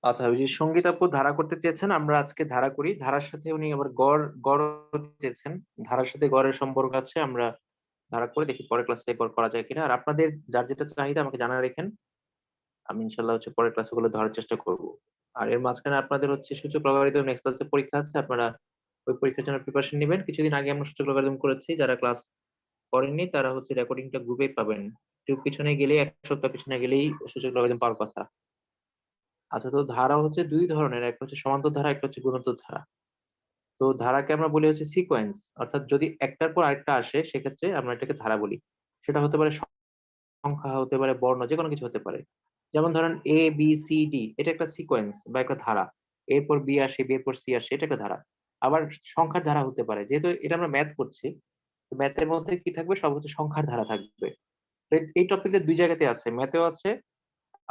আচ্ছা, ওই যে সঙ্গীত আপু ধারা করতে চেয়েছেন, আমরা আজকে ধারা করি। ধারার সাথে উনি আবার গড় গড় চেয়েছেন। ধারার সাথে গড়ের সম্পর্ক আছে, আমরা ধারা করে দেখি পরের ক্লাসে গড় করা যায় কিনা। আর আপনাদের যার যেটা চাহিদা আমাকে জানা রেখেন, আমি ইনশাল্লাহ পরের ক্লাসে গুলো ধরার চেষ্টা করব। আর এর মাঝখানে আপনাদের সূচক লগারিদম নেক্সট ক্লাসে পরীক্ষা আছে, আপনারা ওই পরীক্ষার জন্য প্রিপারেশন নেবেন। কিছুদিন আগে আমরা সূচক লগারিদম করেছি, যারা ক্লাস করেননি তারা রেকর্ডিংটা গ্রুপে পাবেন। একটু পিছনে গেলেই, এক সপ্তাহ পিছনে গেলেই সূচক লগারিদম পাওয়ার কথা। আচ্ছা, তো ধারা দুই ধরনের, একটা হচ্ছে সমান্তর ধারা, একটা হচ্ছে গুণোত্তর ধারা। তো ধারাকে আমরা বলি সিকোয়েন্স, অর্থাৎ যদি একটার পর আরেকটা আসে সেক্ষেত্রে আমরা এটাকে ধারা বলি। সেটা হতে পারে সংখ্যা, হতে পারে বর্ণ, যে কোনো কিছু হতে পারে। যেমন ধরেন ABCD, এটা একটা সিকোয়েন্স বা একটা ধারা। এরপর বি আসে, বি এরপর সি আসে, এটা একটা ধারা। আবার সংখ্যার ধারা হতে পারে, যেহেতু এটা আমরা ম্যাথ করছি, ম্যাথের মধ্যে কি থাকবে, সব সংখ্যার ধারা থাকবে। তো এই টপিকটা দুই জায়গাতে আছে, ম্যাথেও আছে,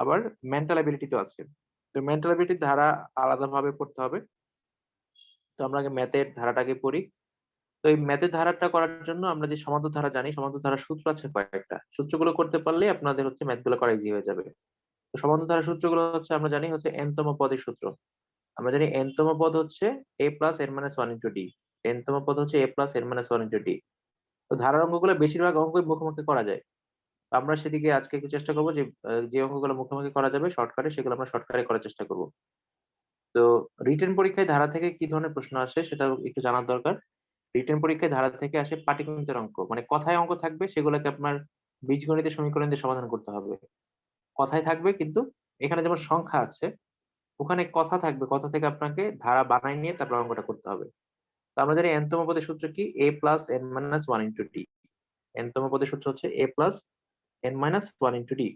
আবার মেন্টাল অ্যাবিলিটিতেও আছে। তো মেন্টাল অ্যাবিলিটির ধারা আলাদা ভাবে পড়তে হবে। তো আমরা আগে ম্যাথের ধারাটাকে পড়ি। তো এই ম্যাথের ধারাটা করার জন্য আমরা যে সমান্তর ধারা জানি, সমান্তর ধারার সূত্র আছে কয়েকটা। সূত্রগুলো করতে পারলে আপনাদের ম্যাথ গুলো করা ইজি হয়ে যাবে। তো সমান্তর ধারার সূত্রগুলো আমরা জানি n তম পদের সূত্র। আমরা জানি n তম পদ হচ্ছে a plus n minus one into D. n তম পদ হচ্ছে a plus n minus one into D. তো ধারার অঙ্কগুলো বেশিরভাগ অঙ্কই মুখোমুখি করা যায়। তো আমরা সেদিকে আজকে একটু চেষ্টা করবো যে যে অঙ্কগুলো মুখোমুখি করা যাবে শর্টকাটে, সেগুলো আমরা শর্টকাটে করার চেষ্টা করবো। তো রিটেন পরীক্ষায় ধারা থেকে কি ধরনের প্রশ্ন আসে সেটা একটু জানার দরকার। রিটেন পরীক্ষায় ধারা থেকে আসে পাটিগণিতের অঙ্ক, মানে কথায় অঙ্ক থাকবে, সেগুলোকে আপনার বীজগণিতের সমীকরণ দিয়ে সমাধান করতে হবে। কথায় থাকবে, কিন্তু এখানে যেমন সংখ্যা আছে, ওখানে কথা থাকবে, কথা থেকে আপনাকে ধারা বানাই নিয়ে তারপর অঙ্কটা করতে হবে। তো আমরা জানি n তম পদের সূত্র কি, a plus n minus one into D. n তম পদের সূত্র হচ্ছে a plus n minus one into D.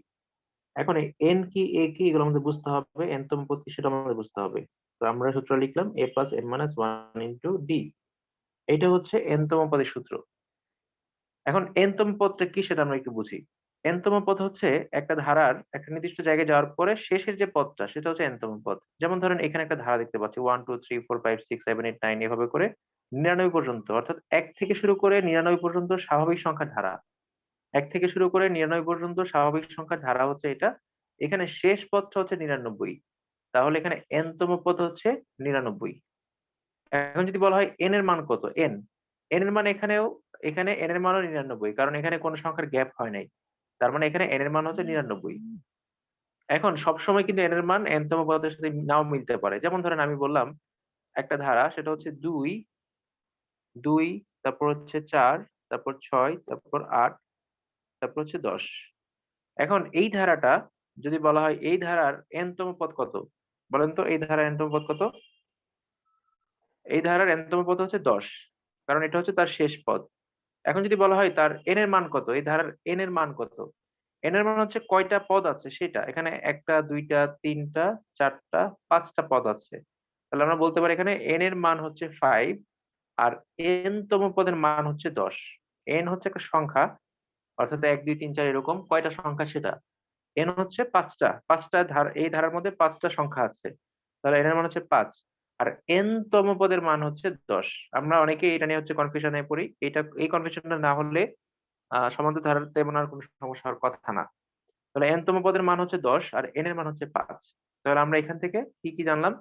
এখন n কি, a কি, এগুলো আমাদের বুঝতে হবে, n তম পদ কি সেটা আমাদের বুঝতে হবে। তো আমরা সূত্র লিখলাম a plus n minus one into D. এটা হচ্ছে n তম পদের সূত্র। এখন n তম পদটা কি সেটা আমরা একটু বুঝি। n তম পদ হচ্ছে একটা ধারার একটা নির্দিষ্ট জায়গায় যাওয়ার পরে শেষের যে পদটা, সেটা হচ্ছে n তম পদ। যেমন ধরেন এখানে একটা ধারা দেখতে পাচ্ছি, 1 2 3 4 5 6 7 8 9, এভাবে করে 99 পর্যন্ত, অর্থাৎ 1 থেকে শুরু করে 99 পর্যন্ত স্বাভাবিক সংখ্যার ধারা। 1 থেকে শুরু করে 99 পর্যন্ত স্বাভাবিক সংখ্যার ধারা হচ্ছে এটা। এখানে শেষ পদটা হচ্ছে 99। তাহলে এখানে n তম পদ হচ্ছে 99। এখন যদি বলা হয় n এর মান কত, n n এর মান এখানে n এর মানও 99, কারণ এখানে কোনো সংখ্যার গ্যাপ হয় নাই। তার মানে এখানে n এর মান হচ্ছে 99। এখন সবসময় কিন্তু n এর মান n তম পদের সাথে নাও মিলতে পারে। যেমন ধরেন আমি বললাম একটা ধারা, সেটা হচ্ছে 2, 2, তারপর হচ্ছে 4, তারপর 6, তারপর 8, তারপর হচ্ছে 10। এখন এই ধারাটা যদি বলা হয় এই ধারার n তম পদ কত, বলেন তো এই ধারার n তম পদ কত? এই ধারার n তম পদ হচ্ছে 10, কারণ এটা হচ্ছে তার শেষ পদ। এখন যদি বলা হয় তার n এর মান কত, এই ধারার n এর মান কত, n এর মান হচ্ছে কয়টা পদ আছে সেটা। এখানে একটা, দুইটা, তিনটা, চারটা, পাঁচটা পদ আছে। তাহলে আমরা বলতে পারি এখানে n এর মান হচ্ছে 5, আর n তম পদের মান হচ্ছে 10। n হচ্ছে একটা সংখ্যা, অর্থাৎ 1 2 3 4 এরকম কয়টা সংখ্যা সেটা। n হচ্ছে পাঁচটা ধারা, এই ধারার মধ্যে পাঁচটা সংখ্যা আছে। তাহলে n এর মান হচ্ছে 5, আর n তম পদের মান হচ্ছে 10। আমরা অনেকেই এটা নিয়ে কনফিউশনে পড়ি। এই কনফিউশনটা না হলে সমান্তর ধারার তেমন আর কোনো সমস্যা হওয়ার কথা না। তাহলে n তম পদের মান হচ্ছে 10 আর n এর মান হচ্ছে 5। তাহলে আমরা এখান থেকে কি কি জানলাম?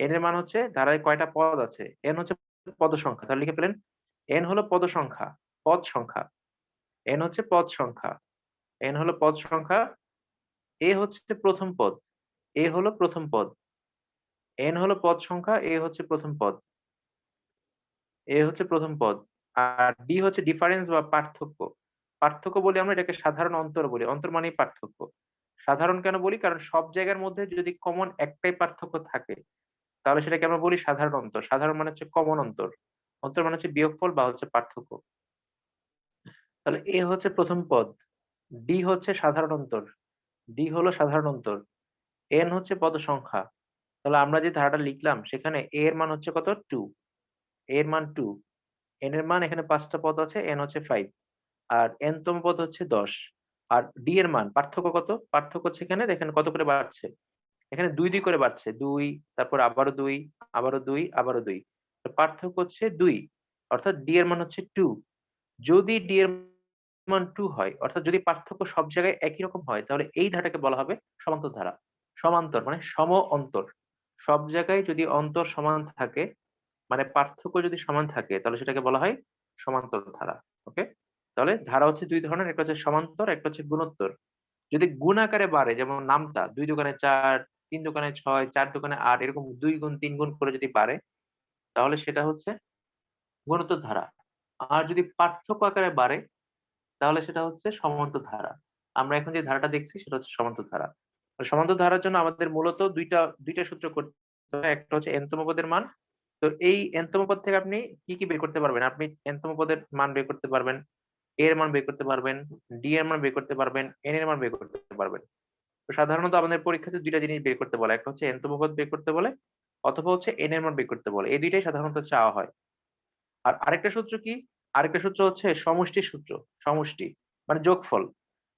n এর মান হচ্ছে ধারায় কয়টা পদ আছে, n হচ্ছে পদ সংখ্যা। তাহলে লিখে ফেলেন, n হলো পদ সংখ্যা, পদ সংখ্যা। n হচ্ছে পদ সংখ্যা, n হলো পদ সংখ্যা। a হচ্ছে প্রথম পদ, a হলো প্রথম পদ। n হলো পদ সংখ্যা, a হচ্ছে প্রথম পদ, a হচ্ছে প্রথম পদ। আর d হচ্ছে ডিফারেন্স বা পার্থক্য। পার্থক্য বলি আমরা এটাকে, সাধারণ অন্তর বলি। অন্তর মানেই পার্থক্য। সাধারণ কেন বলি? কারণ সব জায়গার মধ্যে যদি কমন একটাই পার্থক্য থাকে, তাহলে সেটাকে আমরা বলি সাধারণ অন্তর। সাধারণ মানে হচ্ছে কমন অন্তর। অন্তর মানে হচ্ছে বিয়োগফল বা হচ্ছে পার্থক্য। তাহলে a হচ্ছে প্রথম পদ, d হচ্ছে সাধারণ অন্তর, d হলো সাধারণ অন্তর, n হচ্ছে পদ সংখ্যা। তাহলে আমরা যে ধারাটা লিখলাম সেখানে a এর মান হচ্ছে কত? 2, a এর মান 2, n এর মান এখানে 5টা পদ আছে, n হচ্ছে 5, আর n তম পদ হচ্ছে 10। আর d এর মান পার্থক্য কত? পার্থক্য হচ্ছে এখানে দেখেন কত করে বাড়ছে। এখানে 2 2 করে বাড়ছে। 2, তারপর আবারও 2, আবারও 2, আবারও 2। তো পার্থক্য হচ্ছে 2, অর্থাৎ d এর মান হচ্ছে 2। যদি d এর মান 2 হয়, অর্থাৎ যদি পার্থক্য সব জায়গায় একই রকম হয়, তাহলে এই ধারাটাকে বলা হবে সমান্তর ধারা। সমান্তর মানে সম অন্তর। সব জায়গায় যদি অন্তর সমান থাকে, মানে পার্থক্য যদি সমান থাকে, তাহলে সেটাকে বলা হয় সমান্তর ধারা। ওকে? তাহলে ধারা হচ্ছে ২ ধরনের, একটা হচ্ছে সমান্তর, একটা হচ্ছে গুণোত্তর। যদি গুণ আকারে বাড়ে, যেমন নামতা ২ দোকানে ৪, ৩ দোকানে ৬, ৪ দোকানে ৮, এরকম ২ গুণ ৩ গুণ করে যদি বাড়ে, তাহলে সেটা হচ্ছে গুণোত্তর ধারা। আর যদি পার্থক্য আকারে বাড়ে, তাহলে সেটা হচ্ছে সমান্তর ধারা। আমরা এখন যে ধারাটা দেখছি সেটা হচ্ছে সমান্তর ধারা। তো সমান্তর ধারার জন্য আমাদের মূলত ২টা সূত্র করতে হয়। একটা হচ্ছে n তম পদের মান। তো এই n তম পদ থেকে আপনি কি বের করতে পারবেন? আপনি n তম পদের মান বের করতে পারবেন, a এর মান বের করতে পারবেন, d এর মান বের করতে পারবেন, n এর মান বের করতে পারবেন। তো সাধারণত আমাদের পরীক্ষাতে ২ টা জিনিস বের করতে বলে। একটা হচ্ছে n তম পদ বের করতে বলে, অথবা হচ্ছে n এর মান বের করতে বলে। এই ২ টাই সাধারণত চাওয়া হয়। আর আরেকটা সূত্র কি? আরেকটা সূত্র হচ্ছে সমষ্টির সূত্র। সমষ্টি মানে যোগফল।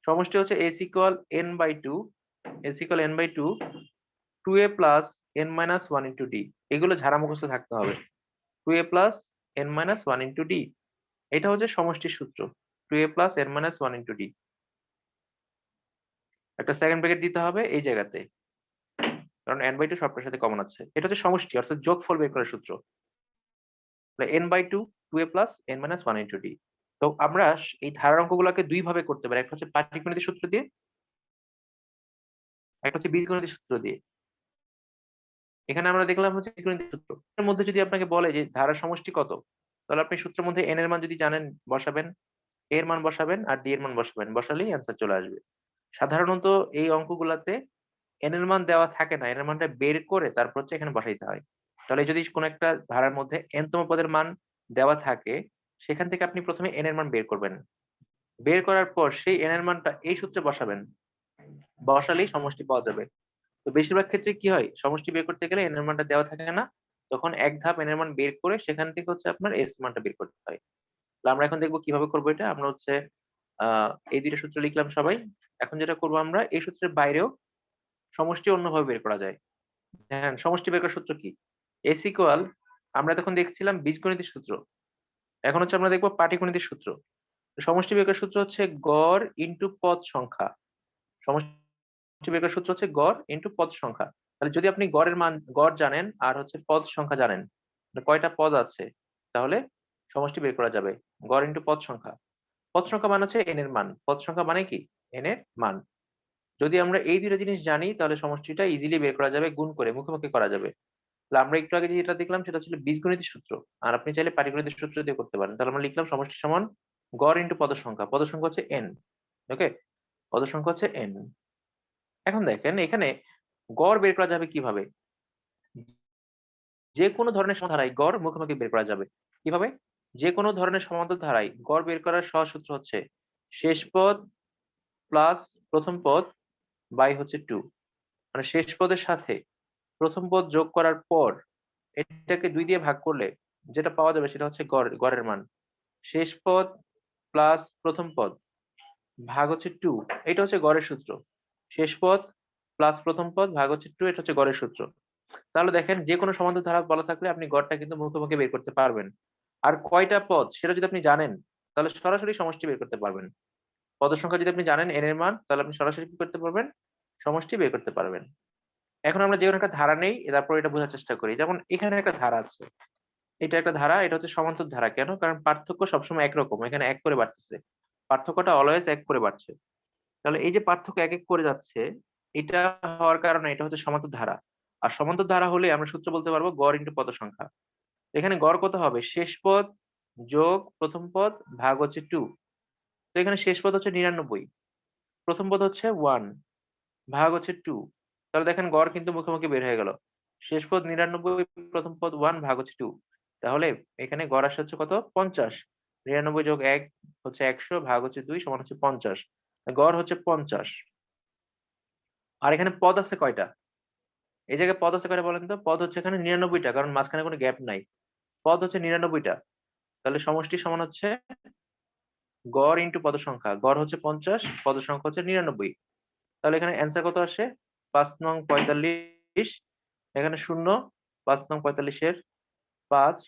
সমষ্টি হচ্ছে s equal n/2, s equal n/2, 2a plus n minus 1 into d। এগুলো ঝাড়া মুখস্থ থাকতে হবে। 2a plus n minus 1 into d। এটা হচ্ছে সমষ্টির সূত্র। 2a plus n minus 1 into d। একটা সেকেন্ড ব্র্যাকেট দিতে হবে এই জায়গাতে। কারণ n/2 সবটার সাথে কমন আছে। এটা হচ্ছে সমষ্টি, অর্থাৎ যোগফল বের করার সূত্র। তাহলে n/2, 2a plus n minus 1 into d। তো আমরা এই ধারার অঙ্কগুলোকে ২ ভাবে করতে পারি। একটা হচ্ছে পাটিগণিতের সূত্র দিয়ে, একটা হচ্ছে বীজগণিতের সূত্র দিয়ে। এখানে আমরা দেখলাম হচ্ছে বীজগণিতের সূত্র। এর মধ্যে যদি আপনাকে বলে যে ধারার সমষ্টি কত? তাহলে আপনি সূত্রের মধ্যে n এর মান যদি জানেন বসাবেন, a এর মান বসাবেন আর d এর মান বসাবেন। বসালেই অ্যান্সার চলে আসবে। সাধারণত এই অঙ্কগুলাতে n এর মান দেওয়া থাকে না। n এর মানটা বের করে তারপর হচ্ছে এখানে বসাইতে হয়। তাহলে যদি কোনো একটা ধারার মধ্যে n তম পদের মান দেওয়া থাকে, সেখান থেকে আপনি ১ম এ n এর মান বের করবেন। বের করার পর সেই n এর মানটা এই সূত্রে বসাবেন। বসালেই সমষ্টি পাওয়া যাবে। তো বেশিরভাগ ক্ষেত্রে কি হয়? সমষ্টি বের করতে গেলে n এর মানটা দেওয়া থাকে না। তখন এক ধাপ n এর মান বের করে সেখান থেকে হচ্ছে আপনার s মানটা বের করতে হয়। তো আমরা এখন দেখব কিভাবে করব এটা। আমরা হচ্ছে আ এই ২ টা সূত্র লিখলাম সবাই। এখন যেটা করব, আমরা এই সূত্রের বাইরেও সমষ্টি অন্যভাবে বের করা যায়। হ্যাঁ, সমষ্টি বের করার সূত্র কি? s ইকুয়াল, আমরা তখন দেখছিলাম বীজগণিতের সূত্র। এখন হচ্ছে আমরা দেখব পাটিগণিতের সূত্র। তো সমষ্টি বের করার সূত্র হচ্ছে গড় ইনটু পদ সংখ্যা। সমষ্টি বের করার সূত্র হচ্ছে গড় ইনটু পদ সংখ্যা। তাহলে যদি আপনি গড়ের মান, গড় জানেন আর হচ্ছে পদ সংখ্যা জানেন, মানে কয়টা পদ আছে, তাহলে সমষ্টি বের করা যাবে। গড় ইনটু পদ সংখ্যা। পদ সংখ্যা মানে হচ্ছে n এর মান। পদ সংখ্যা মানে কি? n এর মান। যদি আমরা এই ২ টা জিনিস জানি, তাহলে সমষ্টিটা ইজিলি বের করা যাবে, গুণ করে মুখোমুখি করা যাবে। তাহলে আমরা একটু আগে যেটা দেখলাম সেটা ছিল বীজগণিতের সূত্র। আর আপনি চাইলে পাটিগণিতের সূত্র দিয়ে করতে পারেন। তাহলে আমরা লিখলাম সমষ্টি সমান গড় ইনটু পদ সংখ্যা। পদ সংখ্যা হচ্ছে n। ওকে? পদ সংখ্যা হচ্ছে n। এখন দেখেন এখানে গড় বের করা যাবে কিভাবে? যেকোনো ধরনের সমান্তর ধারায় গড় মুখোমুখি বের করা যাবে। কিভাবে? যেকোনো ধরনের সমান্তর ধারায় গড় বের করার সহজ সূত্র হচ্ছে শেষ পদ প্লাস প্রথম পদ বাই হচ্ছে 2। মানে শেষ পদের সাথে প্রথম পদ যোগ করার পর এটাকে ২ দিয়ে ভাগ করলে যেটা পাওয়া যাবে সেটা হচ্ছে গড়ের মান। শেষ পদ প্লাস প্রথম পদ ভাগ হচ্ছে 2, এটা হচ্ছে গড়ের সূত্র। শেষ পদ প্লাস প্রথম পদ ভাগ হচ্ছে 2, এটা হচ্ছে গড়ের সূত্র। তাহলে দেখেন যেকোনো সমান্তর ধারা বলা থাকলে আপনি গড়টা কিন্তু মুখোমুখি বের করতে পারবেন। আর কয়টা পদ সেটা যদি আপনি জানেন, তাহলে সরাসরি সমষ্টি বের করতে পারবেন। পদ সংখ্যা যদি আপনি জানেন n এর মান, তাহলে আপনি সরাসরি কি করতে পারবেন? সমষ্টি বের করতে পারবেন। এখন আমরা যেকোনো একটা ধারা নেই, তারপর এটা বোঝার চেষ্টা করি। যেমন এখানে একটা ধারা আছে। এটা একটা ধারা, এটা হচ্ছে সমান্তর ধারা। কেন? কারণ পার্থক্য সবসময় একরকম। এখানে ১ করে বাড়তেছে। পার্থক্যটা অলওয়েজ ১ করে বাড়ছে। তাহলে এই যে পার্থক্য ১ করে যাচ্ছে, এটা হওয়ার কারণে এটা হচ্ছে সমান্তর ধারা। আর সমান্তর ধারা হলে আমরা সূত্র বলতে পারবো গড় ইনটু পদ সংখ্যা। এখানে গড় কত হবে? শেষ পদ যোগ প্রথম পদ ভাগ হচ্ছে 2। তো এখানে শেষ পদ হচ্ছে ৯৯, প্রথম পদ হচ্ছে 1, ভাগ হচ্ছে 2। তাহলে দেখেন গড় কিন্তু মুখোমুখি বের হয়ে গেল। শেষ পদ ৯৯, প্রথম পদ 1, ভাগ হচ্ছে 2। তাহলে এখানে গড় আসে হচ্ছে কত? ৫০। ৯৯ যোগ ১ হচ্ছে ১০০, ভাগ হচ্ছে ২ সমান হচ্ছে ৫০। গড় হচ্ছে ৫০। আর এখানে পদ আছে কয়টা? এই জায়গায় পদ আছে কয়টা বলেন তো? পদ হচ্ছে এখানে ৯৯ টা, কারণ মাঝখানে কোনো গ্যাপ নাই। পদ হচ্ছে ৯৯ টা। তাহলে সমষ্টি সমান হচ্ছে গড় ইনটু পদ সংখ্যা। গড় হচ্ছে ৫০, পদ সংখ্যা হচ্ছে ৯৯। তাহলে এখানে অ্যান্সার কত আসে? ৫ নং ৪৫। এখানে ০, ৫ নং ৪৫ এর ৫,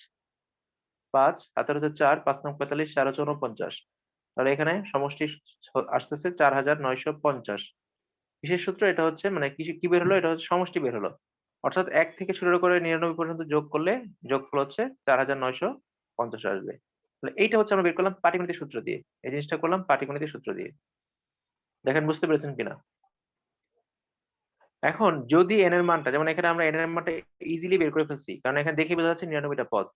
৫ হাতের হচ্ছে ৪, ৫ নং ৪৫, ৪ হচ্ছে ৪৯। তাহলে এখানে সমষ্টি আসতেছে ৪৯৫০। কিসের সূত্র? এটা হচ্ছে মানে কি বের হলো? এটা হচ্ছে সমষ্টি বের হলো। অর্থাৎ 1 থেকে শুরু করে 99 পর্যন্ত যোগ করলে যোগফল হচ্ছে 4950 আসবে। তাহলে এইটা হচ্ছে আমরা বের করলাম পাটিগণিতের সূত্র দিয়ে। এই জিনিসটা করলাম পাটিগণিতের সূত্র দিয়ে। দেখেন বুঝতে পেরেছেন কিনা? এখন যদি n এর মানটা, যেমন এখানে আমরা n এর মানটা ইজিলি বের করে ফেলছি। কারণ এখানে দেখেই বোঝা যাচ্ছে 99 টা পদ।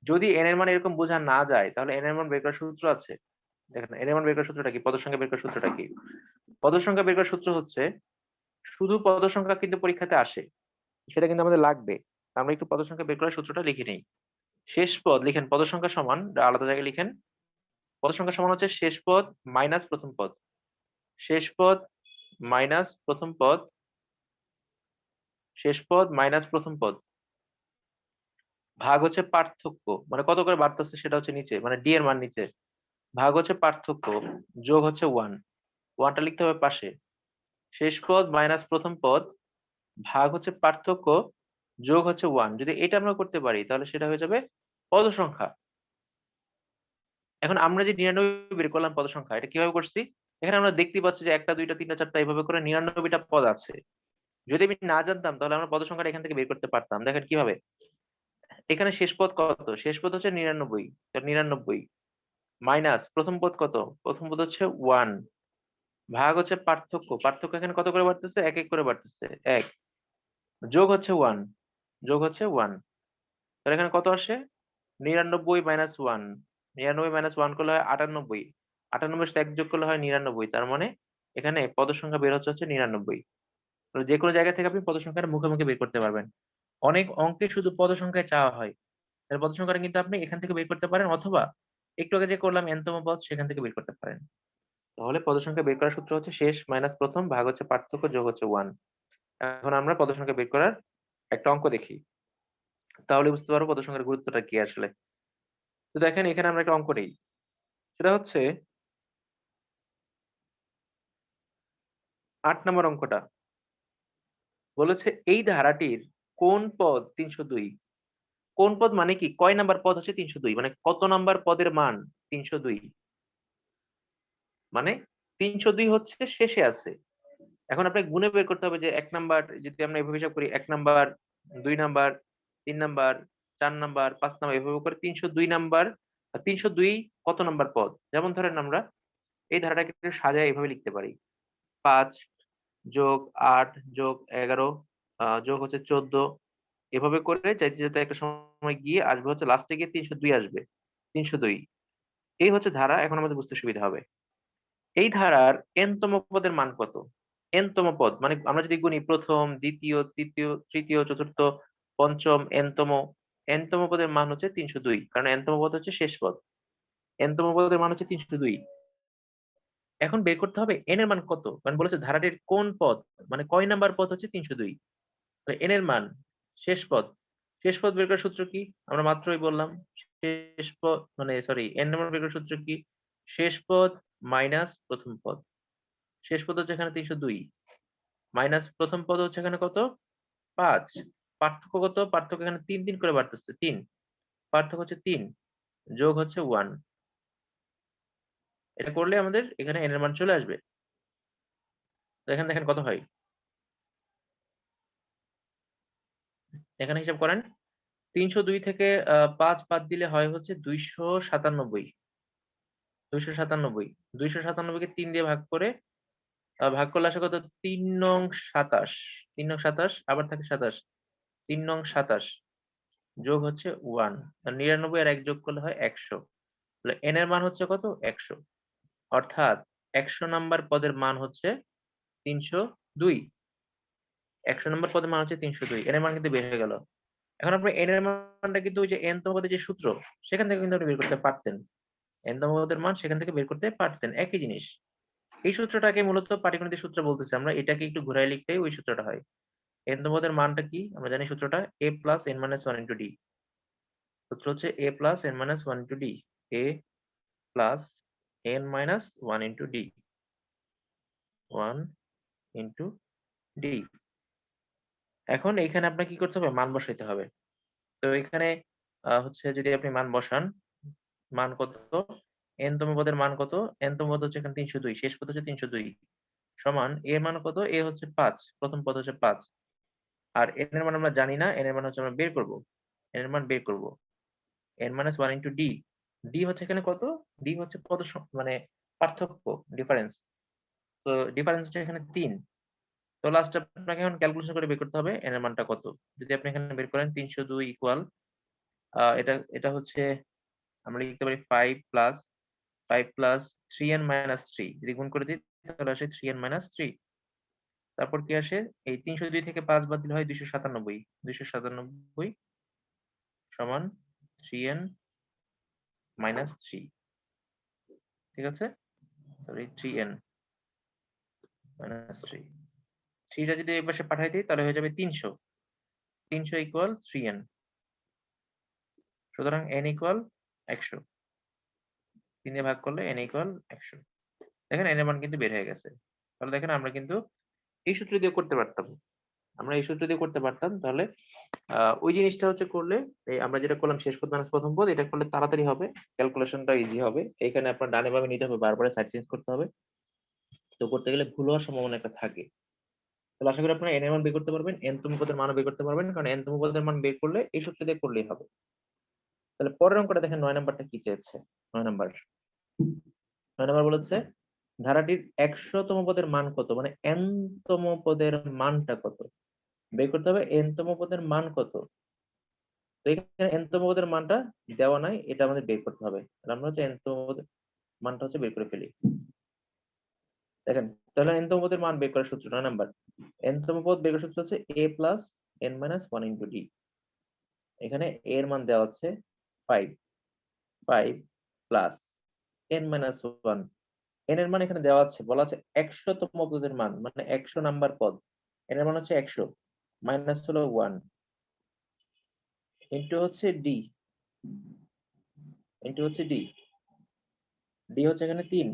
যদি n এর মান এরকম বোঝা না যায় তাহলে n এর মান বের করার সূত্র আছে। দেখেন n এর মান বের করার সূত্রটা কি? পদের সংখ্যা বের করার সূত্রটা কি? পদের সংখ্যা বের করার সূত্র হচ্ছে, শুধু পদের সংখ্যা কিন্তু পরীক্ষাতে আসে। সেটা কিন্তু আমাদের লাগবে। আমরা একটু পদের সংখ্যা বের করার সূত্রটা লিখে নেই। শেষ পদ লিখেন, পদের সংখ্যা সমান, আলাদা জায়গায় লিখেন। পদের সংখ্যা সমান হচ্ছে শেষ পদ মাইনাস প্রথম পদ। শেষ পদ মাইনাস প্রথম পদ, শেষ পদ মাইনাস প্রথম পদ, ভাগ হচ্ছে পার্থক্য, মানে কত করে বাড়তেছে সেটা হচ্ছে নিচে, মানে ডি এর মান নিচে, ভাগ হচ্ছে পার্থক্য, যোগ হচ্ছে 1, 1টা লিখতে হবে পাশে। শেষ পদ মাইনাস প্রথম পদ, ভাগ হচ্ছে পার্থক্য, যোগ হচ্ছে 1। যদি এটা আমরা করতে পারি তাহলে সেটা হয়ে যাবে পদ সংখ্যা। এখন আমরা যে 99 বের করলাম পদ সংখ্যা, এটা কিভাবে করছি? এখানে আমরা দেখতে পাচ্ছি যে 1টা 2টা 3টা 4টা এইভাবে করে 99টা পদ আছে। যদি আমি না জানতাম তাহলে আমরা পদ সংখ্যাটা এখান থেকে বের করতে পারতাম। দেখেন কিভাবে। এখানে শেষ পদ কত? শেষ পদ হচ্ছে 99, 99 মাইনাস প্রথম পদ কত? প্রথম পদ হচ্ছে 1, ভাগ হচ্ছে পার্থক্য, পার্থক্য এখানে কত করে বাড়তেছে? 1 1 করে বাড়তেছে 1, যোগ হচ্ছে 1, যোগ হচ্ছে 1। তাহলে এখানে কত আসে? 99 মাইনাস 1, 99 মাইনাস 1 করলে হয় 98, 98 এর সাথে 1 যোগ করলে হয় 99। তার মানে এখানে পদ সংখ্যা বের হচ্ছে 99। তো যে কোনো জায়গা থেকে আপনি পদ সংখ্যাটা মুখে মুখে বের করতে পারবেন। অনেক অঙ্কে শুধু পদ সংখ্যায় চাওয়া হয়, তাহলে পদ সংখ্যাটা কিন্তু আপনি এখান থেকে বের করতে পারেন, অথবা একটু আগে যে করলাম n তম পদ সেখান থেকে বের করতে পারেন। তাহলে পদ সংখ্যা বের করার সূত্র হচ্ছে শেষ মাইনাস প্রথম, ভাগ হচ্ছে পার্থক্য, যোগ হচ্ছে 1। এখন আমরা পদ সংখ্যা বের করার একটা অঙ্ক দেখি, তাহলে বুঝতে পারবো পদ সংখ্যার গুরুত্বটা কি আসলে। তো দেখেন এখানে আমরা একটা অঙ্ক নেই, সেটা হচ্ছে 8 নম্বর অঙ্কটা। বলেছে এই ধারাটির কোন পদ 302? কোন পদ মানে কি? কয় নাম্বার পদ হচ্ছে 302, মানে কত নাম্বার পদের মান 302? মানে 302 হচ্ছে শেষে আছে। এখন আপনাকে গুণে বের করতে হবে যে 1 নাম্বার, যদি আমরা এভাবে হিসাব করি, 1 number, 2 number, 3 number, 4 number, 5 number, এভাবে করে 302 নাম্বার। 302 কত নাম্বার পদ? যেমন ধরেন আমরা এই ধারাটাকে একটু সাজায় এভাবে লিখতে পারি। 5 যোগ 8 যোগ 11 যোগ হচ্ছে 14, এভাবে করে যাইতে যাইতে একটা সময় গিয়ে আসবে হচ্ছে, লাস্টে গিয়ে 302 আসবে। 302 এই হচ্ছে ধারা। এখন আমাদের বুঝতে সুবিধা হবে। এই ধারার n তম পদের মান কত? n তম পদ মানে আমরা যদি গুনি প্রথম, দ্বিতীয়, তৃতীয়, তৃতীয়, চতুর্থ, পঞ্চম, n তম পদের মান হচ্ছে 302, কারণ n তম পদ হচ্ছে শেষ পদ। n তম পদের মান হচ্ছে 302। এখন বের করতে হবে n এর মান কত, কারণ বলেছে ধারাটির কোন পদ, মানে কয় নাম্বার পদ হচ্ছে 302। n এর মান, শেষ পদ, শেষ পদ বের করার সূত্র কি? আমরা মাত্রই বললাম, শেষ পদ মানে সরি n নাম্বার বের করার সূত্র কি? শেষ পদ মাইনাস প্রথম পদ। শেষ পদ হচ্ছে এখানে 302, মাইনাস প্রথম পদ হচ্ছে এখানে কত? 5। পার্থক্য কত? পার্থক্য এখানে 3 3 করে বাড়তেছে 3, পার্থক্য হচ্ছে 3, যোগ হচ্ছে 1। এটা করলে আমাদের এখানে n এর মান চলে আসবে। তো এখানে দেখেন কত হয়। এখানে হিসাব করেন, 302 থেকে 5 বাদ দিলে হয় হচ্ছে 297। 297, 297 কে 3 দিয়ে ভাগ করে, ভাগ করলে আসে কত? 3 নং 27, 3 নং 27, আবার থাকে 27, 3 নং 27, যোগ হচ্ছে 1। আর 99 আর 1 যোগ করলে হয় 100। তাহলে n এর মান হচ্ছে কত? 100। অর্থাৎ 100 নাম্বার পদের মান হচ্ছে 302। 100 নম্বর পদের মান হচ্ছে 302, n এর মান কিন্তু বের হয়ে গেল। এখন আপনি n এর মানটা কিন্তু ওই যে n তম পদের যে সূত্র, সেখান থেকে কিন্তু আপনি বের করতে পারতেন। n তম পদের মান সেখান থেকে বের করতে পারতেন, একই জিনিস। এই সূত্রটাকে মূলত পাটিগণিতের সূত্র বলতেছি আমরা। এটাকে একটু ঘুরায় লিখলেই ওই সূত্রটা হয়। n তম পদের মানটা কি আমরা জানি, সূত্রটা a plus n minus 1 into d। সূত্র হচ্ছে a plus n minus 1 into d, a plus n minus 1 into d, 1 into d। এখন এখানে আপনাকে কি করতে হবে? মান বসাইতে হবে। তো এখানে হচ্ছে যদি আপনি মান বসান, মান কত? n তম পদের মান কত? n তম পদ হচ্ছে এখানে 302, শেষ পদ হচ্ছে 302, সমান a এর মান কত? a হচ্ছে 5, প্রথম পদ হচ্ছে 5, আর n এর মান আমরা জানি না, n এর মান হচ্ছে আমরা বের করব। n এর মান বের করব। n - 1 into d। d হচ্ছে এখানে কত? d হচ্ছে মানে পার্থক্য, ডিফারেন্স। তো ডিফারেন্স হচ্ছে এখানে ৩। তো লাস্ট আপনাকে এখন ক্যালকুলেশন করে বের করতে হবে n এর মানটা কত। যদি আপনি এখানে বের করেন ৩০২ ইকুয়াল এটা হচ্ছে আমরা লিখতে পারি 5 প্লাস 5 প্লাস 3n মাইনাস 3 যদি গুণ করে দিই তাহলে আসে 3n মাইনাস 3। তারপর কি আসে? এই ৩০২ থেকে ৫ বাদ দিলে হয় ২৯৭। ২৯৭ সমান 3n মাইনাস 3। ঠিক আছে? Sorry 3n minus 3। 3 টা যদি এই পাশে পাঠাই দিই তাহলে হয়ে যাবে ৩০০। ৩০০ ইকুয়াল 3n। সুতরাং n ইকুয়াল ১০০। ৩ দিয়ে ভাগ করলে n ইকুয়াল ১০০। দেখেন n এর মান কিন্তু বের হয়ে গেছে। তাহলে দেখেন আমরা কিন্তু এই সূত্র দিয়ে করতে পারতাম। আমরা এই সূত্র দিয়ে করতে পারতাম। তাহলে ওই জিনিসটা হচ্ছে করলে আমরা যেটা করলাম শেষ পদ মাইনাস প্রথম পদ এটা করলে তাড়াতাড়ি হবে। ক্যালকুলেশনটা ইজি হবে। এখানে আপনার ডানে বামে নিতে হবে, বারবার সাইড চেঞ্জ করতে হবে। তো করতে গেলে ভুল হওয়ার সম্ভাবনা একটা থাকে। তাহলে আশা করি আপনারা n এর মান বের করতে পারবেন, n তম পদের মানও বের করতে পারবেন। কারণ n তম পদের মান বের করলে এই সূত্র দিয়ে করলেই হবে। তাহলে পরের অঙ্কটা দেখেন ৯ নাম্বারটা কি চেয়েছে? ৯ নাম্বার। ৯ নাম্বার বলেছে ধারাটির ১০০ তম পদের মান কত? মানে n তম পদের মানটা কত? বের করতে হবে n তম পদের মান কত? তো এখানে n তম পদের মানটা দেওয়া নাই, এটা আমাদের বের করতে হবে। তাহলে আমরা হচ্ছে n তম পদের মানটা হচ্ছে বের করে ফেলি। দেখেন তাহলে n তম পদের মান বের করার সূত্র ৯ নাম্বার। n তম পদ বের করার সূত্র হচ্ছে a plus n minus 1 into d। এখানে a এর মান দেওয়া আছে 5। 5 প্লাস n মাইনাস 1। n এর মান এখানে দেওয়া আছে, বলা আছে ১০০ তম পদের মান, মানে ১০০ নাম্বার পদ। n এর মান হচ্ছে ১০০ মাইনাস হলো 1 ইনটু হচ্ছে d। ইনটু হচ্ছে d। d হচ্ছে এখানে ৩।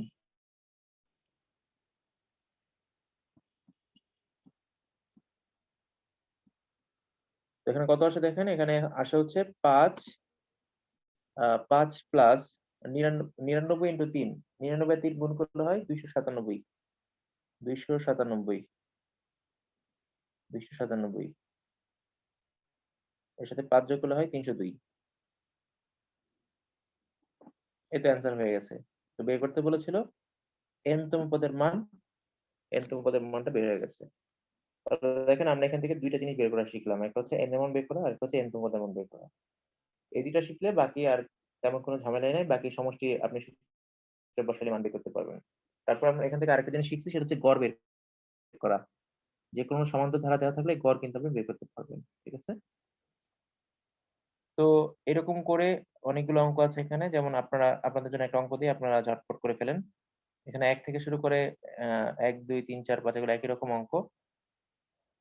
তো এখানে কত আসে দেখেন, এখানে আসে হচ্ছে ৫ ৫ প্লাস ৯৯ ইনটু ৩। ৯৯ ৩ গুণ করলে হয় ২৯৭। ২৯৭। ২৯৭। এর সাথে ৫ যোগ করলে হয় ৩০২। এই তো অ্যান্সার হয়ে গেছে। তো বের করতে বলেছিল n তম পদের মান, n তম পদের মানটা বের হয়ে গেছে। তাহলে দেখেন আমরা এখান থেকে ২ টা জিনিস বের করা শিখলাম। একটা হচ্ছে n এর মান বের করা, আরেকটা হচ্ছে n তম পদের মান বের করা। এই ২ টা শিখলে বাকি আর তেমন কোনো ঝামেলাই নাই। বাকি সমষ্টি আপনি সূত্রে বসালে মান বের করতে পারবেন। তারপর আমরা এখান থেকে আরেকটা জিনিস শিখছি, সেটা হচ্ছে গড় বের করা। যেকোনো সমান্তর ধারা দেওয়া থাকলে গড় কিন্তু আপনি বের করতে পারবেন। ঠিক আছে? তো এরকম করে অনেকগুলো অঙ্ক আছে এখানে। যেমন আপনাদের জন্য একটা অঙ্ক দিই, আপনারা ঝটপট করে ফেলেন। এখানে ১ থেকে শুরু করে ১, ২, ৩, ৪, ৫ এগুলো একই রকম অঙ্ক।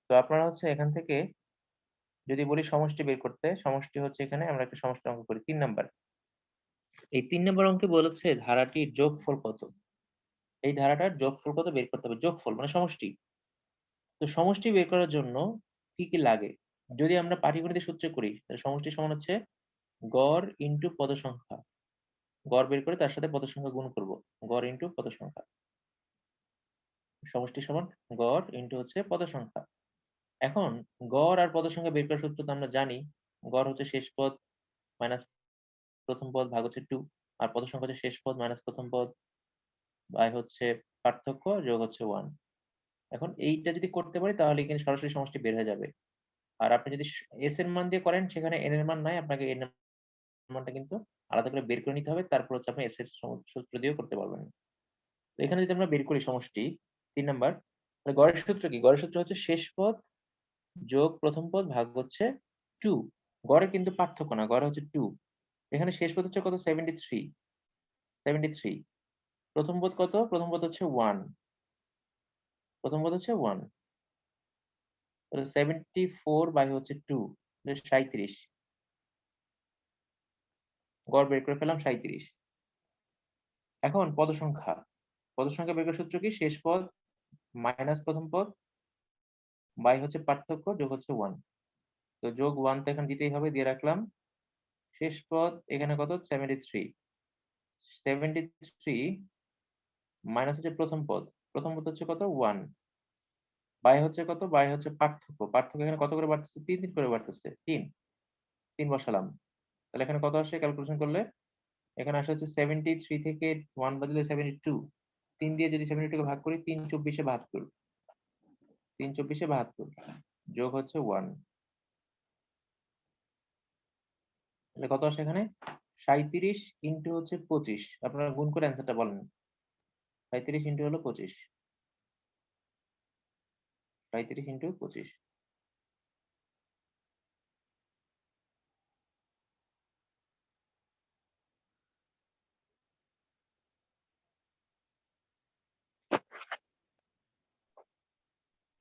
তো আপনারা হচ্ছে এখান থেকে যদি বলি সমষ্টি বের করতে, সমষ্টি হচ্ছে এখানে আমরা একটা সমষ্টি অঙ্ক করি ৩ নাম্বার। এই ৩ নাম্বার অঙ্কে বলেছে ধারাটির যোগফল কত? এই ধারাটার যোগফল কত বের করতে হবে। যোগফল মানে সমষ্টি। তো সমষ্টি বের করার জন্য কি, কি লাগে? যদি আমরা পাটিগণিতের সূত্রে করি তাহলে সমষ্টি সমান হচ্ছে গড় ইনটু পদ সংখ্যা। গড় বের করে তার সাথে পদ সংখ্যা গুণ করব। গড় ইনটু পদ সংখ্যা। সমষ্টি সমান গড় ইনটু হচ্ছে পদ সংখ্যা। এখন গড় আর পদ সংখ্যা বের করার সূত্র তো আমরা জানি। গড় হচ্ছে শেষ পদ মাইনাস প্রথম পদ ভাগ হচ্ছে 2, আর পদ সংখ্যা হচ্ছে শেষ পদ মাইনাস প্রথম পদ বাই হচ্ছে পার্থক্য যোগ হচ্ছে 1। এখন এইটা যদি করতে পারি তাহলে কিন্তু সরাসরি সমষ্টি বের হয়ে যাবে। আর আপনি যদি s এর মান দিয়ে করেন সেখানে n এর মান নাই, আপনাকে n এর মানটা কিন্তু আলাদা করে বের করে নিতে হবে। তারপর হচ্ছে আপনি s এর সূত্র দিয়েও করতে পারবেন। তো এখানে যদি আমরা বের করি সমষ্টি ৩ নাম্বার, তাহলে গড়ের সূত্র কি? গড়ের সূত্র হচ্ছে শেষ পদ যোগ প্রথম পদ ভাগ হচ্ছে 2। গড়ের কিন্তু পার্থক্য না, গড় হচ্ছে 2। এখানে শেষ পদ হচ্ছে কত? 73। 73। প্রথম পদ কত? প্রথম পদ হচ্ছে 1। প্রথম পদ হচ্ছে 1। তাহলে 74 বাই হচ্ছে 2 37। গড় বের করে ফেললাম 37। এখন পদ সংখ্যা। পদ সংখ্যা বের করার সূত্র কি? শেষ পদ মাইনাস প্রথম পদ বাই হচ্ছে পার্থক্য যোগ হচ্ছে 1। তো যোগ 1 তো এখানে দিতেই হবে, দিয়ে রাখলাম। শেষ পদ এখানে কত? 73। 73 মাইনাস হচ্ছে প্রথম পদ। প্রথম পদ হচ্ছে কত? 1। বাই হচ্ছে কত? বাই হচ্ছে পার্থক্য। পার্থক্য এখানে কত করে বাড়তেছে? ৩ করে বাড়তেছে। ৩ বসালাম। তাহলে এখানে কত আসে ক্যালকুলেশন করলে? এখানে আসে হচ্ছে 73 থেকে 1 বাদ দিলে 72। ৩ দিয়ে যদি 72 কে ভাগ করি ৩ চব্বিশে ৭২। ৩ চব্বিশে ৭২ যোগ হচ্ছে 1। তাহলে কত আসে এখানে? ৩৭ ইনটু হচ্ছে ২৫। আপনারা গুণ করে অ্যান্সারটা বলেন। ৩৭ ইনটু হলো ২৫। ৩৭ ইনটু ২৫।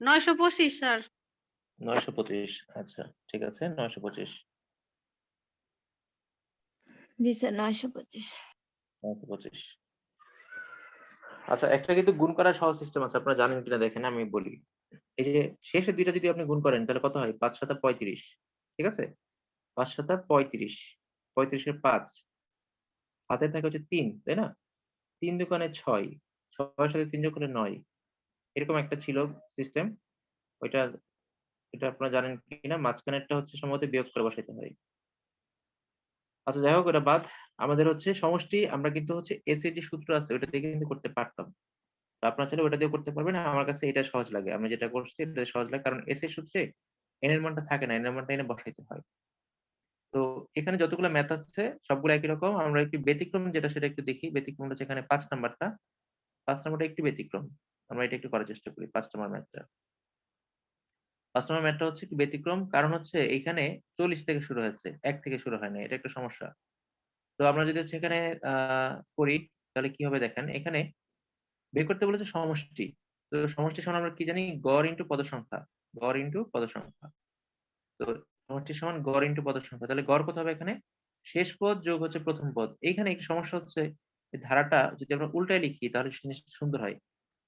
৯২৫ স্যার। ৯২৫। আচ্ছা, ঠিক আছে ৯২৫। জি স্যার ৯২৫। ৯২৫। আচ্ছা, একটা কিন্তু গুণ করার সহজ সিস্টেম আছে। আপনারা জানেন কিনা দেখেন আমি বলি। এই যে শেষের ২ টা যদি আপনি গুণ করেন তাহলে কত হয়? ৫ ৭ ৩৫। ঠিক আছে? ৫ ৭ ৩৫। ৩৫ এর ৫। হাতে থাকে হচ্ছে ৩, তাই না? ৩ দোকানে ৬। ৬ এর সাথে ৩ যোগ করলে ৯। এরকম একটা ছিল সিস্টেম। ওইটা এটা আপনারা জানেন কিনা? মাঝখানেরটা হচ্ছে সম্ভবত বিয়োগ করে বসাইতে হয়। আচ্ছা যাই হোক ওটা বাদ। আমাদের হচ্ছে সমষ্টি আমরা কিন্তু হচ্ছে এস এর যে সূত্র আছে ওটা দিয়ে কিন্তু করতে পারতাম। তো আপনারা চাইলে ওটা দিয়েও করতে পারবেন। আমার কাছে এটা সহজ লাগে। আমি যেটা করছি এটা সহজ লাগে। কারণ এস এর সূত্রে n এর মানটা থাকে না। n এর মানটা এনে বসাইতে হয়। তো এখানে যতগুলা ম্যাথ আছে সবগুলো একই রকম। আমরা একটু ব্যতিক্রম যেটা সেটা একটু দেখি। ব্যতিক্রমটা হচ্ছে এখানে ৫ নাম্বারটা। ৫ নাম্বারটা একটু ব্যতিক্রম। আমরা এটা একটু করার চেষ্টা করি ৫ নাম্বার ম্যাথটা। ৫ নাম্বার ম্যাথটা হচ্ছে একটু ব্যতিক্রম। কারণ হচ্ছে এইখানে ৪০ থেকে শুরু হয়েছে। ১ থেকে শুরু হয় নাই। এটা একটা সমস্যা। তো আমরা যদি হচ্ছে এখানে আ করি তাহলে কি হবে দেখেন। এখানে বের করতে বলেছে সমষ্টি। তো সমষ্টি সমান আমরা কি জানি? গড় ইনটু পদ সংখ্যা। গড় ইনটু পদ সংখ্যা। তো সমষ্টি সমান গড় ইনটু পদের সংখ্যা। তাহলে গড় কত হবে এখানে? শেষ পদ যোগ হচ্ছে প্রথম পদ। এইখানে একটু সমস্যা হচ্ছে এই ধারাটা যদি আমরা উল্টায় লিখি তাহলে জিনিসটা সুন্দর হয়।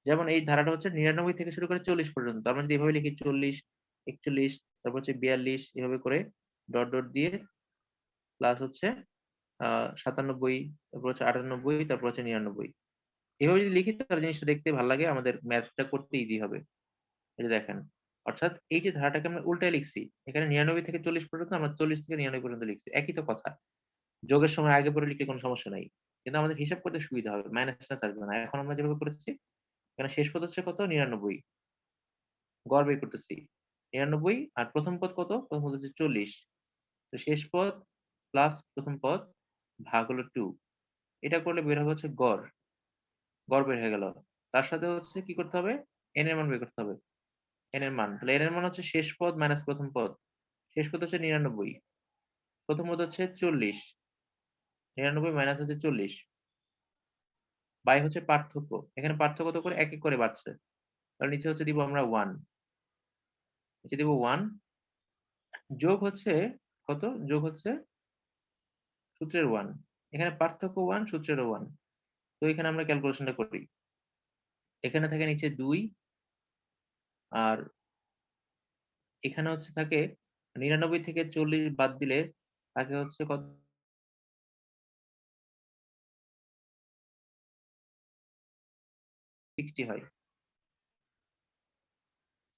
যেমন এই ধারাটা হচ্ছে ৯৯ থেকে শুরু করে ৪০ পর্যন্ত। আমরা যদি এভাবে লিখি ৪০, ৪১ তারপর হচ্ছে ৪২ এভাবে করে ডট, ডট দিয়ে প্লাস হচ্ছে আ ৯৭ তারপর হচ্ছে ৯৮ তারপর হচ্ছে ৯৯। এভাবে যদি লিখি তাহলে জিনিসটা দেখতে ভাল লাগে। আমাদের ম্যাথটা করতে ইজি হবে। এই যে দেখেন। অর্থাৎ এই যে ধারাটাকে আমরা উল্টায় লিখছি। এখানে ৯৯ থেকে ৪০ পর্যন্ত আমরা ৪০ থেকে ৯৯ পর্যন্ত লিখছি। একই তো কথা। যোগের সময় আগে পরে লিখলে কোন সমস্যা নাই। কিন্তু আমাদের হিসাব করতে সুবিধা হবে। মাইনাস-টাইনাস আসবে না। এখন আমরা যেভাবে করেছি, এখানে শেষ পদ হচ্ছে কত? ৯৯। গড় বের করতেছি। ৯৯ আর প্রথম পদ কত? প্রথম পদ হচ্ছে ৪০। তো শেষ পদ প্লাস প্রথম পদ ভাগ হলো 2। এটা করলে বের হবে হচ্ছে গড়। গড় বের হয়ে গেল। তার সাথে হচ্ছে কি করতে হবে? n এর মান বের করতে হবে। n এর মান। তাহলে n এর মান হচ্ছে শেষ পদ মাইনাস প্রথম পদ। শেষ পদ হচ্ছে ৯৯। প্রথম পদ হচ্ছে ৪০। ৯৯ মাইনাস হচ্ছে ৪০। বাই হচ্ছে পার্থক্য। এখানে পার্থক্য কত করে? ১ এক করে বাড়ছে। তাহলে নিচে হচ্ছে দিব আমরা 1। নিচে দিব 1 যোগ হচ্ছে কত? যোগ হচ্ছে সূত্রের 1। এখানে পার্থক্য 1 সূত্রেরও 1। তো এখানে আমরা ক্যালকুলেশনটা করি। এখানে থাকে নিচে ২ আর এখানে হচ্ছে থাকে ৯৯ থেকে ৪০ বাদ দিলে থাকে হচ্ছে কত? 60 হয়।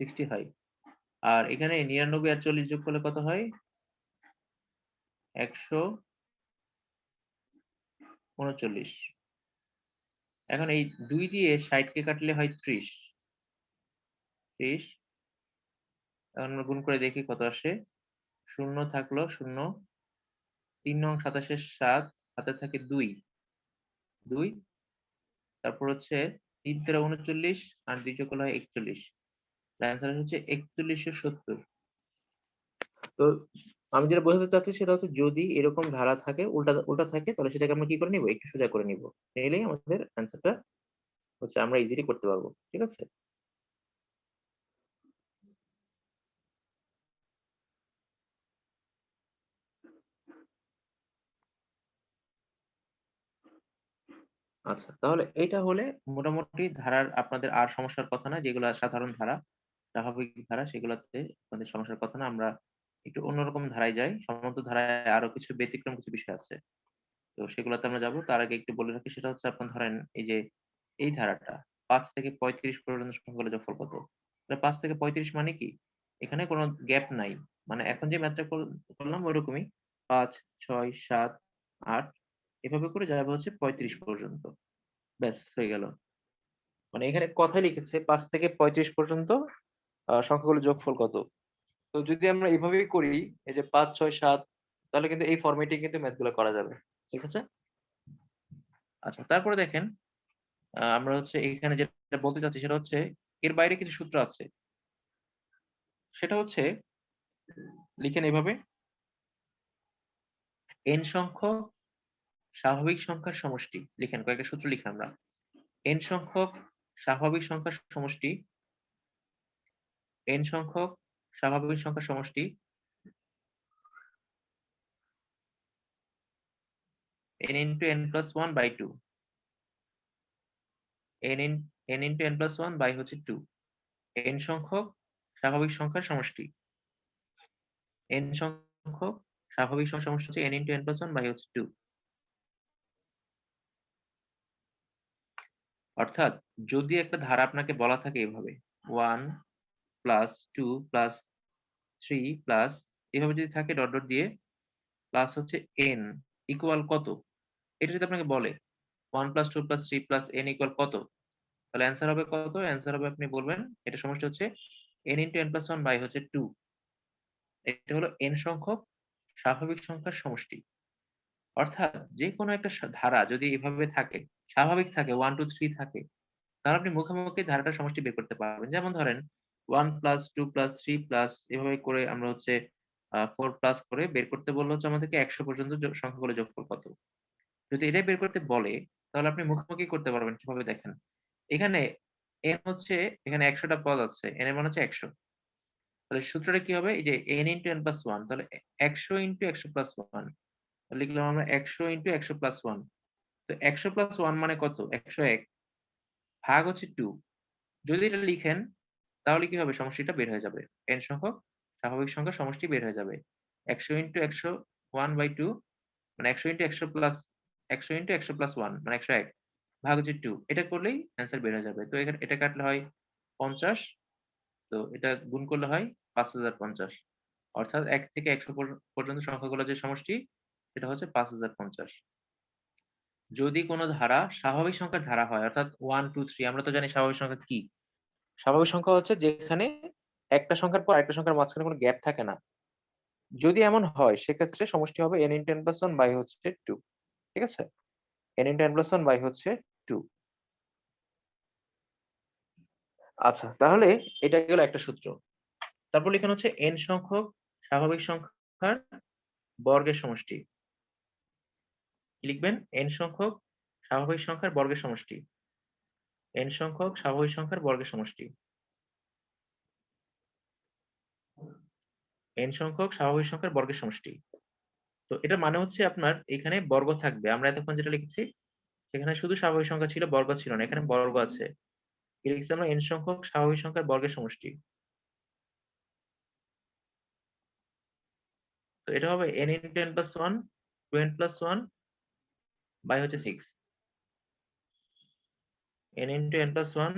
60 হয়। আর এখানে ৯৯ আর ৪০ যোগ করলে কত হয়? ১৩৯। এখন এই ২ দিয়ে ৬০ কে কাটলে হয় ৩০। ৩০ এখন আমরা গুণ করে দেখি কত আসে। ০ থাকলো ০, ৩ নং ২৭ এর ৭, হাতে থাকে ২। ২ তারপর হচ্ছে ৩ তেরা ৩৯ আর ২ যোগ করলে হয় ৪১। অ্যান্সার হচ্ছে ৪১৭০। তো আমি যেটা বোঝাতে চাচ্ছি সেটা হচ্ছে যদি এরকম ধারা থাকে উল্টা উল্টা থাকে তাহলে সেটাকে আমরা কি করে নিব? একটু সোজা করে নিব। নিলেই আমাদের অ্যান্সারটা হচ্ছে আমরা ইজিলি করতে পারবো। ঠিক আছে? আচ্ছা, তাহলে এইটা হলে মোটামুটি ধারার আপনাদের আর সমস্যার কথা না। যেগুলা সাধারণ ধারা, স্বাভাবিক ধারা সেগুলাতে আপনাদের সমস্যার কথা না। আমরা একটু অন্যরকম ধারায় যাই। সমান্তর ধারায় আরো কিছু ব্যতিক্রম কিছু বিষয় আছে। তো সেগুলাতে আমরা যাবো। তার আগে একটু বলে রাখি সেটা হচ্ছে আপনার ধরেন এই যে এই ধারাটা ৫ থেকে ৩৫ পর্যন্ত সংখ্যাগুলোর যোগফল কত? তাহলে 5 থেকে 35 মানে কি? এখানে কোনো গ্যাপ নাই। মানে এখন যে ম্যাথটা করলাম ওরকমই 5, 6, 7, 8 এভাবে করে যাবে হচ্ছে 35 পর্যন্ত। ব্যাস হয়ে গেল। মানে এখানে কথায় লিখেছে 5 থেকে 35 পর্যন্ত সংখ্যাগুলোর যোগফল কত? তো যদি আমরা এভাবেই করি এই যে ৫, ৬, ৭ তাহলে কিন্তু এই ফরমেটেই কিন্তু ম্যাথ গুলা করা যাবে। ঠিক আছে? আচ্ছা তারপরে দেখেন আমরা হচ্ছে এখানে যেটা বলতে চাচ্ছি সেটা হচ্ছে এর বাইরে কিছু সূত্র আছে। সেটা হচ্ছে লিখেন এভাবে n সংখ্যক স্বাভাবিক সংখ্যার সমষ্টি। লিখেন কয়েকটা সূত্র লিখি আমরা। n সংখ্যক স্বাভাবিক সংখ্যার সমষ্টি n সংখ্যক স্বাভাবিক সংখ্যার সমষ্টি n into n plus 1 by 2 n into n plus 1 by হচ্ছে 2 n সংখ্যক স্বাভাবিক সংখ্যার সমষ্টি n সংখ্যক স্বাভাবিক সংখ্যার সমষ্টি হচ্ছে n into n plus 1 by হচ্ছে 2 অর্থাৎ যদি একটা ধারা আপনাকে বলা থাকে এভাবে 1 প্লাস 2 প্লাস 3 প্লাস এভাবে যদি থাকে ডট ডট দিয়ে প্লাস হচ্ছে n ইকুয়াল কত? এটা যদি আপনাকে বলে 1 plus 2 plus 3 plus n equal কত? তাহলে অ্যান্সার হবে কত? অ্যান্সার হবে আপনি বলবেন এটা সমষ্টি হচ্ছে n into n plus 1 by হচ্ছে 2 এটা হলো n সংখ্যক স্বাভাবিক সংখ্যার সমষ্টি। অর্থাৎ যেকোনো একটা ধারা যদি এভাবে থাকে, স্বাভাবিক থাকে 1, 2, 3 থাকে, তাহলে আপনি মুখে, মুখে ধারাটার সমষ্টি বের করতে পারবেন। যেমন ধরেন 1 প্লাস 2 প্লাস 3 প্লাস এভাবে করে আমরা হচ্ছে 4 প্লাস করে বের করতে বললে হচ্ছে আমাদেরকে 100 পর্যন্ত সংখ্যাগুলো যোগফল কত? যদি এটাই বের করতে বলে তাহলে আপনি মুখোমুখি করতে পারবেন। কিভাবে দেখেন? এখানে n হচ্ছে এখানে ১০০ টা পদ আছে। n এর মান হচ্ছে ১০০। তাহলে সূত্রটা কি হবে? এই যে n into n plus 1 তাহলে ১০০ into ১০০ plus 1 লিখলাম আমরা ১০০ into ১০০ plus 1 তো ১০০ plus 1 মানে কত? ১০১ ভাগ হচ্ছে 2 যদি এটা লিখেন তাহলে কি হবে? সমষ্টিটা বের হয়ে যাবে। n সংখ্যক স্বাভাবিক সংখ্যার সমষ্টি বের হয়ে যাবে। ১০০ into ১০০ 1/2 মানে ১০০ into ১০০ প্লাস ১০০ into ১০০ প্লাস 1 মানে ১০১ ভাগ হচ্ছে 2 এটা করলেই অ্যান্সার বের হয়ে যাবে। তো এখানে এটা কাটলে হয় ৫০ তো এটা গুণ করলে হয় ৫০৫০ অর্থাৎ ১ থেকে ১০০ পর্যন্ত সংখ্যাগুলোর যে সমষ্টি সেটা হচ্ছে ৫০৫০ যদি কোন ধারা স্বাভাবিক সংখ্যার ধারা হয় অর্থাৎ 1, 2, 3 আমরা তো জানি স্বাভাবিক সংখ্যা কি? স্বাভাবিক সংখ্যা হচ্ছে যেখানে একটা সংখ্যার পর আরেকটা সংখ্যার মাঝখানে কোনো গ্যাপ থাকে না। যদি এমন হয় সেক্ষেত্রে সমষ্টি হবে n into n plus 1 by হচ্ছে 2 ঠিক আছে? n into n plus 1 by হচ্ছে 2 আচ্ছা তাহলে এটা গেল একটা সূত্র। তারপর লিখেন হচ্ছে n সংখ্যক স্বাভাবিক সংখ্যার বর্গের সমষ্টি। কি লিখবেন? n সংখ্যক স্বাভাবিক সংখ্যার বর্গের সমষ্টি। n সংখ্যক স্বাভাবিক সংখ্যার বর্গের সমষ্টি। n সংখ্যক স্বাভাবিক সংখ্যার বর্গের সমষ্টি। তো এটার মানে হচ্ছে আপনার এখানে বর্গ থাকবে। আমরা এতক্ষণ যেটা লিখেছি সেখানে শুধু স্বাভাবিক সংখ্যা ছিল, বর্গ ছিল না। এখানে বর্গ আছে। কি লিখছি আমরা? n সংখ্যক স্বাভাবিক সংখ্যার বর্গের সমষ্টি। তো এটা হবে n into n plus 1, 2n plus 1 by হচ্ছে 6 n into n plus 1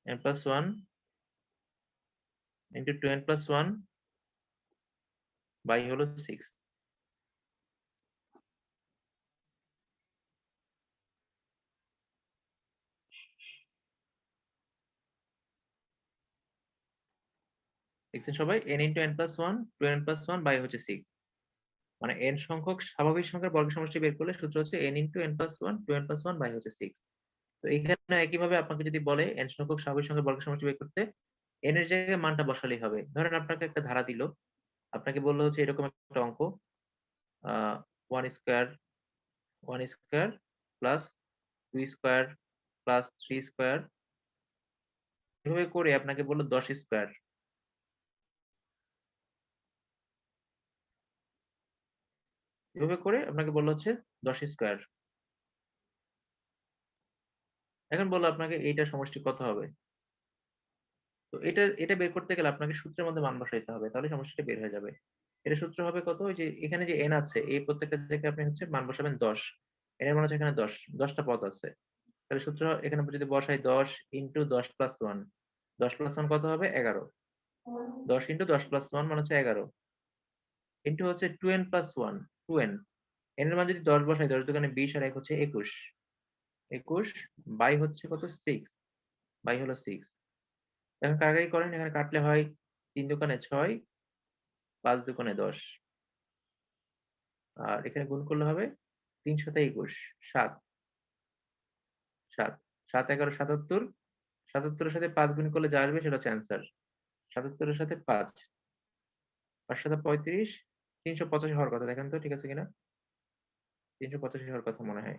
n plus 1 into 2n plus 1 by হলো 6 দেখছেন সবাই? n into n plus 1 2n plus 1 by হচ্ছে 6 মানে n সংখ্যক স্বাভাবিক সংখ্যার বর্গ সমষ্টি বের করলে সূত্র হচ্ছে n into n plus 1 2n plus 1 by হচ্ছে 6 তো এখানে একইভাবে আপনাকে যদি বলে n সংখ্যক স্বাভাবিক সংখ্যার বর্গ সমষ্টি বের করতে n এর জায়গায় মানটা বসালেই হবে। ধরেন আপনাকে একটা ধারা দিল। আপনাকে বলল হচ্ছে এরকম একটা অঙ্ক আ 1 square 1 square plus 2 square plus 3 square এভাবে করে আপনাকে বলল ১০ স্কয়ার। এভাবে করে আপনাকে বলল হচ্ছে ১০ স্কয়ার। এখন বলল আপনাকে এইটার সমষ্টি কত হবে? তো এটা বের করতে গেলে আপনাকে সূত্রের মধ্যে মান বসাইতে হবে। তাহলে সমষ্টিটা বের হয়ে যাবে। এটার সূত্র হবে কত? ওই যে এখানে যে n আছে এই প্রত্যেকটা জায়গায় আপনি হচ্ছে মান বসাবেন ১০ n এর মান হচ্ছে এখানে ১০ টা পদ আছে। তাহলে সূত্র এখানে যদি বসাই 10 ইন্টু 10 প্লাস 1, 10 প্লাস 1 কত হবে? 11, 10 ইন্টু 10 প্লাস 1 মানে হচ্ছে 11, ইন্টু হচ্ছে 2n প্লাস 1, 2n, n এর মান যদি 10 বসাই, 10 দোকানে 20 আর 1 হচ্ছে 21, 21 বাই হচ্ছে কত? 6, বাই হলো 6। এখন কাটাকাটি করেন, এখানে কাটলে হয় 3 দোকানে 6, 5 দোকানে 10, আর এখানে গুণ করলে হবে 3 সাথে 21, 7, 7, 7 11 77, 77 এর সাথে 5 গুণ করলে যা আসবে সেটা হচ্ছে অ্যান্সার। 77 এর সাথে 5, 5 7 35, 385 হওয়ার কথা। দেখেন তো ঠিক আছে কিনা? 385 হওয়ার কথা মনে হয়।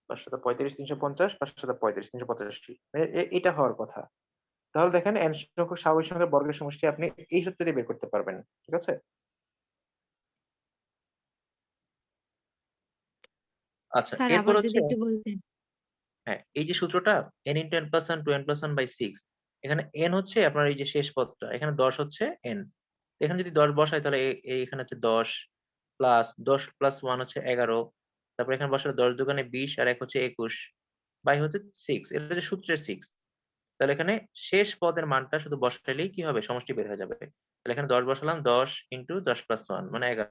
৫ 7 35, 350, ৫ 7 35, 385, এটা হওয়ার কথা। তাহলে দেখেন n সংখ্যক স্বাভাবিক সংখ্যার বর্গের সমষ্টি আপনি এই সূত্র দিয়ে বের করতে পারবেন। ঠিক আছে? আচ্ছা, স্যার এরপর আবার যদি হচ্ছে একটু বলতেন। হ্যাঁ, এই যে সূত্রটা n into n plus 1 2n plus 1 by 6, এখানে n হচ্ছে আপনার এই যে শেষ পদটা, এখানে 10 হচ্ছে n। এখানে যদি 10 বসাই তাহলে এখানে হচ্ছে 10 প্লাস 10 প্লাস 1 হচ্ছে 11, তারপর এখানে বসালে 10 দোকানে 20 আর 1 হচ্ছে 21, বাই হচ্ছে 6। এটা হচ্ছে সূত্রের 6। তাহলে এখানে শেষ পদের মানটা শুধু বসাইলেই কি হবে? সমষ্টি বের হয়ে যাবে। তাহলে এখানে 10 বসালাম, 10 ইন্টু 10 প্লাস 1 মানে 11।